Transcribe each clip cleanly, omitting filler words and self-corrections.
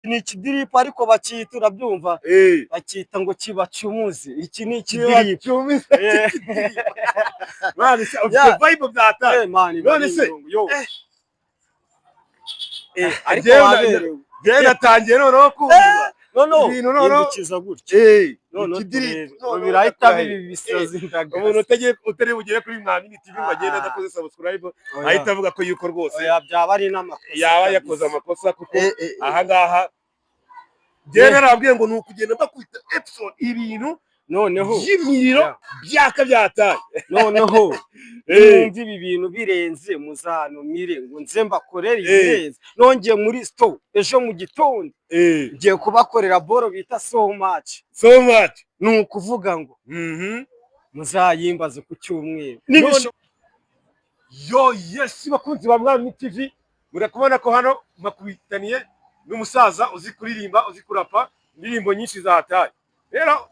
ni ikidiripu ariko bakita urabyumva bakita ngo kibacumuzi iki ni ikidiripu mwana se ufite vibe byata none se ariko waberewe natangiye noneho kumva no kiza gutya ikidiripu birahita bibi bisazi ndaga umuntu utari bugere kuri Mwamini TV ngo agende adakoze subscribe ahita avuga ko yuko rwose byaba ari n'amakosa yaba yakoze amakosa kuko aha ngaha narabwiye ngo nukugenda bakwita episode ibintu noneho y'imiriro byaka byataye noneho numva ibi bintu birenze muzanumire ngo nze mbakorere ibirenze nongeye muri store ejo mu gitondo ngiye kubakorera boro bita so much ni ukuvuga ngo muzayimbaze ku cyumweru yes bakunzi ba Mwamini TV murakubona ko hano makubitaniye n'umusaza uzi kuririmba uzi kurapa indirimbo nyinshi zahataye rero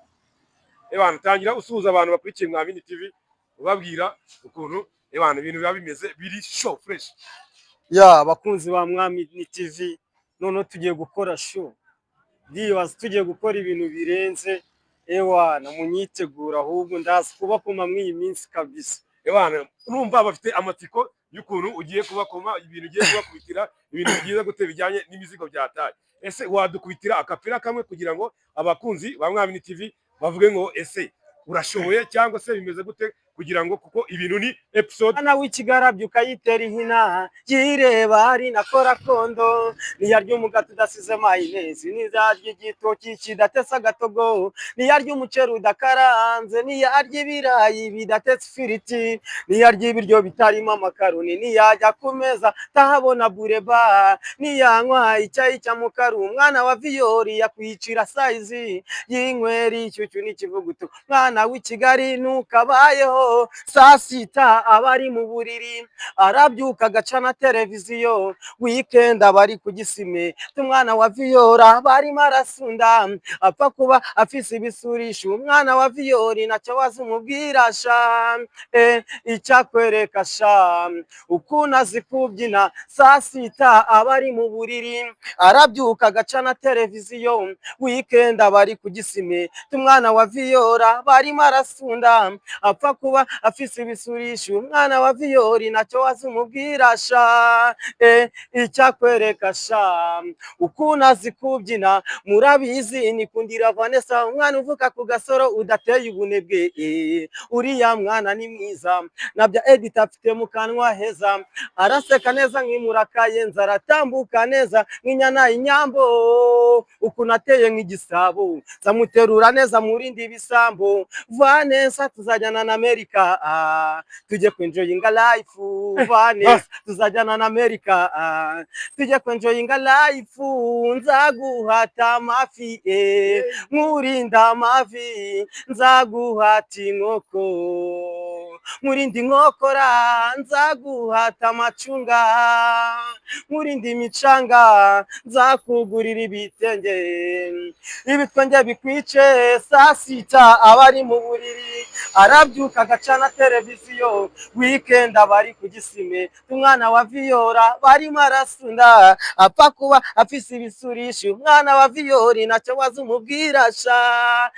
tangira usuhuza abantu bakurikiye Mwamini TV ubabwira ukuntu ibintu biba bimeze biri show fresh bakunzi ba Mwamini TV none tugiye gukora show ndibaza tugiye gukora ibintu birenze munyitegura ahubwo ndazi kubakoma mw'iyi minsi kabisa urumva bafite amatsiko y'ukuntu ugiye kubakoma ibintu ugiye kubakubitira ibintu byiza gute bijyanye n'imizigo byataye ese wadukubitira akapira kamwe kugira ngo abakunzi ba Mwamini TV bavuge ngo ese urashoboye cyangwa se bimeze gute kugira ngo kuko ibintu ni episode ana w'ikigarabyo ukayitera ihina yireba ari nakora kondo niyarya umugati udasize mayonezi nizarya igitoki kidatesa gatogo niyarya umuceri udakaranze niyarya ibirayi bidatetse ifiriti niyarya ibiryo bitarimo amakaroni niyajya ku meza tahabona bureba niyanywa icyayi cy'amukaru umwana wa Viyori yakwicira size y'inkweri icyucyu n'ikivuguto mwana w'ikigali nukabayeho saa sita abari mu buriri arabyuka agacana televiziyo weekend abari ku gisime umwana wa Viyora barimo arasunda apfa kuba afise ibisurisho umwana wa Viyori nacyo wazumubwira sha icyakwereka sha ukuntu azi kubyina saa sita abari mu buriri arabyuka agacana televiziyo weekend abari ku gisime umwana wa Viyora barimo arasunda apfa kuba afise ibisurisho umwana wa Viyori nacyo wazumubwira sha icyakwereka sha ukuntu azi kubyina murabizi nikundira Vanessa umwana uvuka ku gasoro udateye ubunebwe uriya mwana ni mwiza nabya edit afite mu kanwa heza araseka neza nk'imurakaye nzaratambuka neza nk'inyana inyambo ukuntu ateye nk'igisabo zamuterura neza murindi bisambo Vanessa tuzajyana na America tujye kwenjoyinga life Vanessa tuzajyana na America tujye kwenjoyinga life nzaguhata amafi nkurinda amafi nzaguhata inkoko nkurindi inkokora nzaguhata amacunga nkurindi imicanga nzakugurira ibitenge ibitwenge bikwice saa sita abari mu buriri arabyuka agacana televiziyo weekend abari ku gisime umwana wa Viyora barimo arasunda apfa kuba afise ibisurisho umwana wa Viyori nacyo wazumubwira sha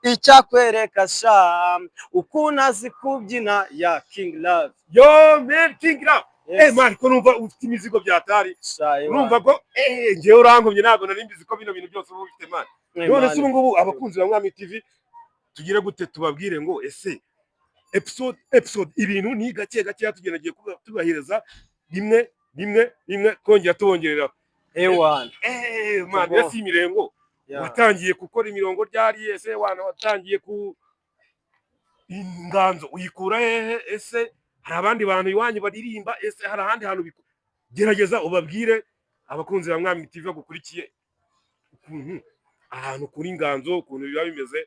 icyakwereka sha ukuntu azi kubyina ya King Love man King Love man ko numva ufite imizigo byatari urumva ko ngewe urangomye ntabwo nari mbizi ko bino bintu byose uba ufite man none se ubu ngubu abakunzi ba Mwamini TV tugire gute tubabwire ngo ese episode ibintu ni gake gake tugenagiye tubahereza rimwe kongera tubongerera man ese imirengo watangiye gukora imirongo ryari ese watangiye ku inganzo uyikura ese hari abandi bantu iwanyu baririmba ese hari ahandi hantu gerageza ubabwire abakunzi ba Mwamini TV bagukurikiye ukuntu ahantu kuri inganzo ukuntu biba bimeze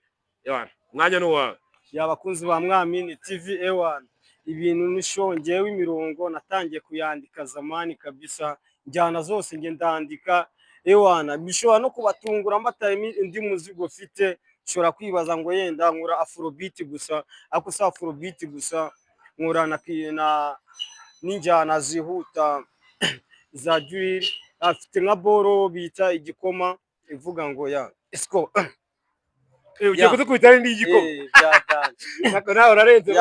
mwanya no wa yabakunzi ba Mwamini TV ibintu nishongewe imirongo natangiye kuyandika zamani kabisa njyana zose nge ndandika bishobora no kubatungura mbataye indi muzigo ufite shora kwibaza ngo yenda nkura afrobeat gusa ako sa afrobeat gusa nkura na n'injyana zihuta za drill afite nka boro bita igikoma ivuga ngo ya isko ugiye kudukubita n'indi y'igikoma nako nawe urarenze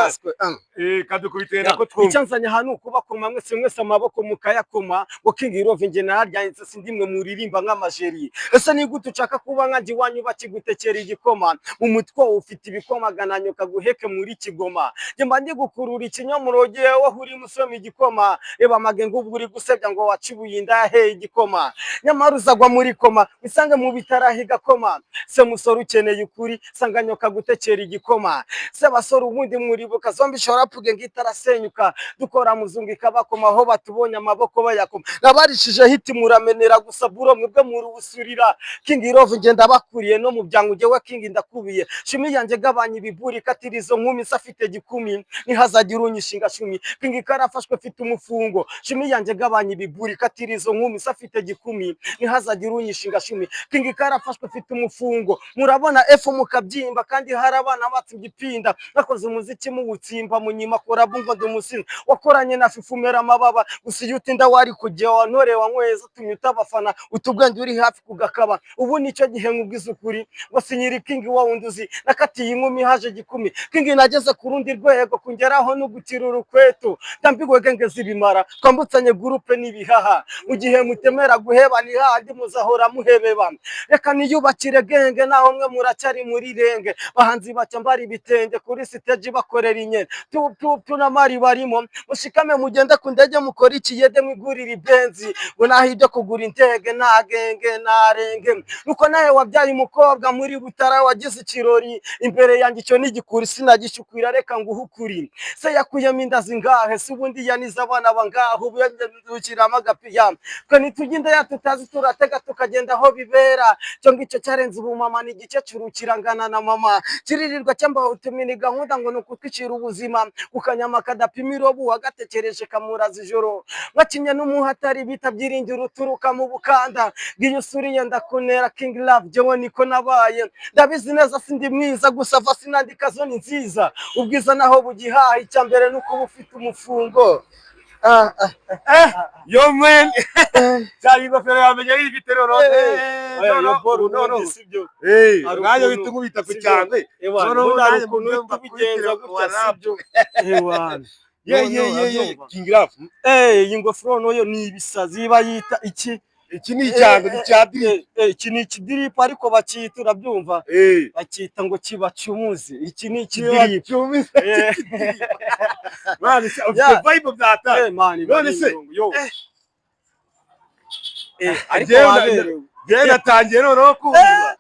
kadukubite nako twumva icyanzanye hano kubakoma mwese amaboko mukayakoma ngo King Love nge naryanditse sindimwe muririmba nk'amajeri ese ni gute ushaka kuba nka wanyu bakigutekera igikoma mu mutwe ufite ibikomagananyo kaguheke muri kigoma nge mba ndi gukurura ikinyomoroge wowe uri musoma igikoma reba magengo ubwo uri gusebya ngo wacibuye indahe igikoma nyamara uzagwa muri koma wisange mu bitarahiga koma se musoro ukeneye ukuri sanganyo kagutekera igikoma se basoro ubundi muribuka zombi shorapuge ngitarasenyuka dukora muzungu ikabakoma aho batubonye amaboko bayakoma nabarishije hiti muramenera gusa buro mwebwe muri ubusurira King Love ngenda bakuriye no mu byangu jewe King ndakubiye shimi yanje gabanye ibiburi katirizo nkumi safite gikumi nihazagira unyishinga shumi King karafashwe fite umufungo shimi yanje gabanye ibiburi katirizo nkumi safite gikumi nihazagira unyishinga shumi King karafashwe fite umufungo murabona F mukabyimba kandi harabana batsigipinda nakoze umuziki mu butsimba munyima kora bumva ndumusinzi wakoranye na fifumera amababa usiyuti ndawari kujya wanore wanyweza tunyuta abafana utubwenge uri hafi kugakaba ubu nicyo gihe nkubwiza ukuri ngo sinyiri King wa wunduzi nakatiye inkumi haje gikumi King nageze ku rundi rwego kungeraho no gutira urukweto ndambigwe genge zibimara twambutsanye groupe nibihaha mu gihe mutemera guheba ni handi muzahora muhebeba reka niyubakire genge naho mwe muracyari muri renge bahanzi bacyambara ibitenge kuri stage bakorera inye tunamari barimo mushikame mugende ku ndege mukora ikiyede mwigurira ibenzi ngo naho ibyo kugura intege nta genge narenge nuko nawe wabyaye umukobwa muri Butara wagize ikirori imbere yanjye icyo nigikuri sinagishukwira reka nguhukuri se yakuyemo inda zingahe se ubundi yaniza abana bangaho ubukira amagapiya twe nituginde yatutazi turatega tukagenda aho bibera cyo ngicyo cyarenze ubumama ni igice curukirangana na mama kiririrwa cyamba utumini gahunda ngo nukutwicira ubuzima ukanyama kadapimiro bu wagatekereje kamuraza ijoro bakinye n'umuhatari bitabyiringira uturuka mu bukanda giyo suriye ndakunera King Love jewe niko nabaye ndabizi neza sindi mwiza gusa vasi nandika zo ni nziza ubwiza naho bugihaha icyambere nuko bufite umufungo yo man cyari ngofero yamenye ari ibitero no sibyo ngayo bitungubita ku cyangwe none ukuntu tubigenza gutya sibyo King Love ingofero noyo ni ibisazi bayita iki ni icyango ni cyadiri iki ni ikidiripo ariko bakita urabyumva bakita ngo kibacumuzi iki ni ikidiripo mani vibe byata none se ariko waberewe natangiye noneho kumva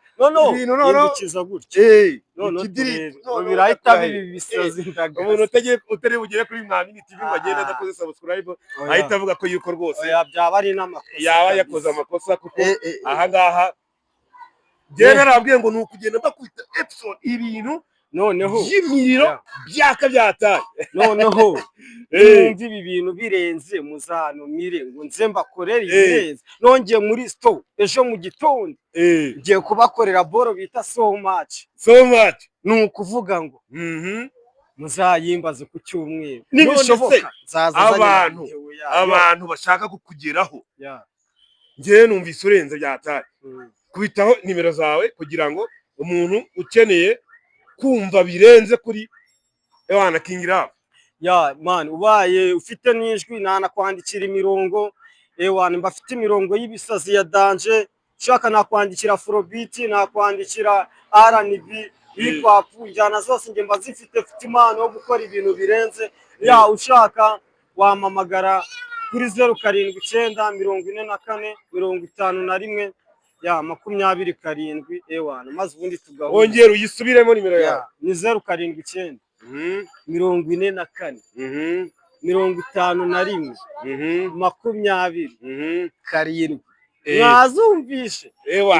no kiza gutya ikidiripo birahita bibi bisazi ndaga umuntu utari bugere kuri Mwamini TV ngo agende adakoze subscribe ahita avuga ko yuko rwose byaba ari n'amakosa yaba yakoze amakosa kuko aha ngaha je narabwiye ngo nukugenda bakwita episode ibintu noneho y'imiriro byaka byataye noneho numva ibi bintu birenze muzanumire ngo nze mbakorera ibirenze nongeye muri store ejo mu gitondo ngiye kubakorera boro bita so much nukuvuga ngo muzayimbaze ku cyumweru nibishoboka abantu bashaka kukugeraho ngiye numvise urenze byataye kubitaho nimero zawe kugira ngo umuntu ukeneye kumva birenze kuri ewana King Love man ubaye ufite n'ijwi nanakwandikira imirongo ewana mbafite imirongo y'ibisazi ya danje shaka nakwandikira Afrobeat nakwandikira R&B hip hop njyana zose nge mbazifite impano yo gukora ibintu birenze ushaka wamamagara kuri 0794 54 51 ewana maze ubundi tugahura ongera uyisubiremo nimero yawe ni 079 44 51 20 mwazumvishe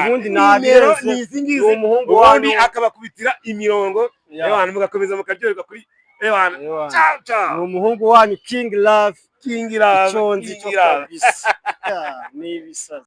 ubundi nabireze umuhungu wandi akabakubitira imirongo ewana mugakomeza mukaryoherwa kuri ewana ciao ciao umuhungu wanyu King Love icyonzi cyo kabisa ni ibisazi